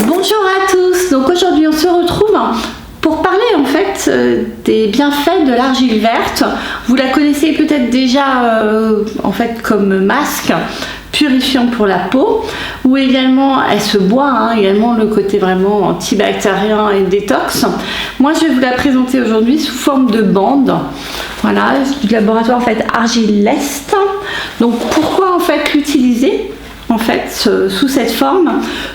Bonjour à tous, donc aujourd'hui on se retrouve pour parler en fait des bienfaits de l'argile verte. Vous la connaissez peut-être déjà en fait comme masque purifiant pour la peau, ou également elle se boit, également le côté vraiment antibactérien et détox. Moi je vais vous la présenter aujourd'hui sous forme de bande. Voilà, du laboratoire en fait Argilest. Donc pourquoi en fait l'utiliser en fait sous cette forme?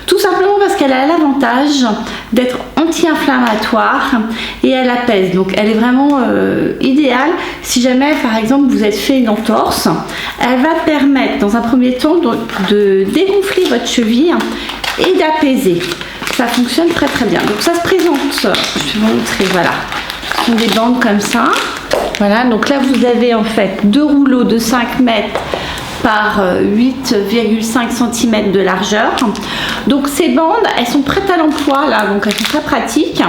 Tout simplement parce qu'elle a l'avantage d'être anti-inflammatoire et elle apaise. Donc elle est vraiment idéale si jamais par exemple vous êtes fait une entorse. Elle va permettre dans un premier temps de dégonfler votre cheville et d'apaiser. Ça fonctionne très très bien. Donc ça se présente, je vais vous montrer, voilà. Ce sont des bandes comme ça. Voilà, donc là vous avez en fait deux rouleaux de 5 mètres par 8,5 cm de largeur. Donc ces bandes, elles sont prêtes à l'emploi là, donc elles sont très pratiques.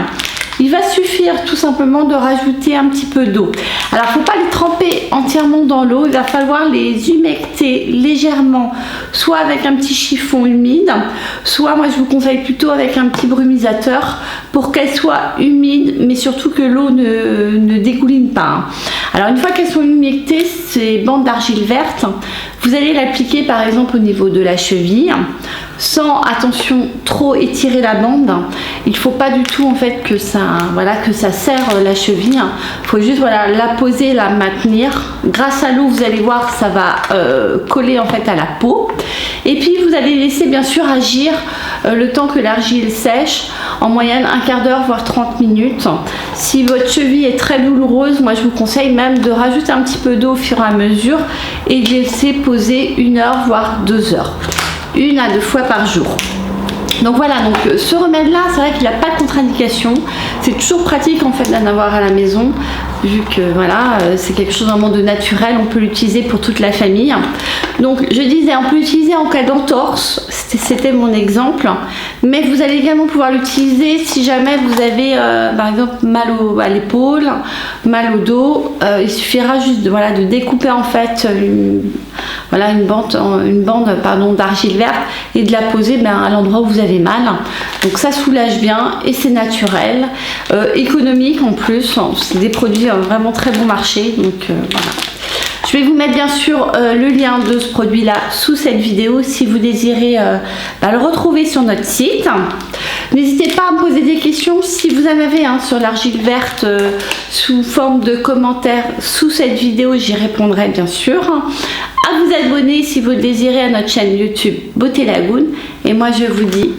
Il va suffire tout simplement de rajouter un petit peu d'eau. Alors il ne faut pas les tremper entièrement dans l'eau, il va falloir les humecter légèrement, soit avec un petit chiffon humide, soit moi je vous conseille plutôt avec un petit brumisateur pour qu'elles soient humides, mais surtout que l'eau ne dégouline pas. Alors une fois qu'elles sont humectées, ces bandes d'argile verte, vous allez l'appliquer par exemple au niveau de la cheville, sans attention trop étirer la bande. Il ne faut pas du tout en fait que ça, voilà, que ça serre la cheville. Il faut juste voilà, la poser, la maintenir. Grâce à l'eau, vous allez voir que ça va coller en fait à la peau. Et puis vous allez laisser bien sûr agir le temps que l'argile sèche, en moyenne un quart d'heure voire 30 minutes. Si votre cheville est très douloureuse, moi je vous conseille même de rajouter un petit peu d'eau au fur et à mesure et de laisser poser 1 heure voire 2 heures. 1 à 2 fois par jour. Donc voilà, donc ce remède là, c'est vrai qu'il n'a pas de contre-indication. C'est toujours pratique en fait d'en avoir à la maison, vu que voilà, c'est quelque chose vraiment de naturel, on peut l'utiliser pour toute la famille. Donc je disais, on peut l'utiliser en cas d'entorse, c'était mon exemple, mais vous allez également pouvoir l'utiliser si jamais vous avez par exemple mal à l'épaule, mal au dos. Il suffira juste de, voilà, de découper en fait une bande d'argile verte et de la poser à l'endroit où vous avez mal. Donc ça soulage bien et c'est naturel, économique en plus. C'est des produits vraiment très bon marché. Donc voilà. Je vais vous mettre bien sûr le lien de ce produit là sous cette vidéo si vous désirez le retrouver sur notre site. N'hésitez pas à me poser des questions si vous en avez sur l'argile verte sous forme de commentaires sous cette vidéo, j'y répondrai bien sûr. À vous abonner si vous le désirez à notre chaîne YouTube Beauté Lagoon. Et moi je vous dis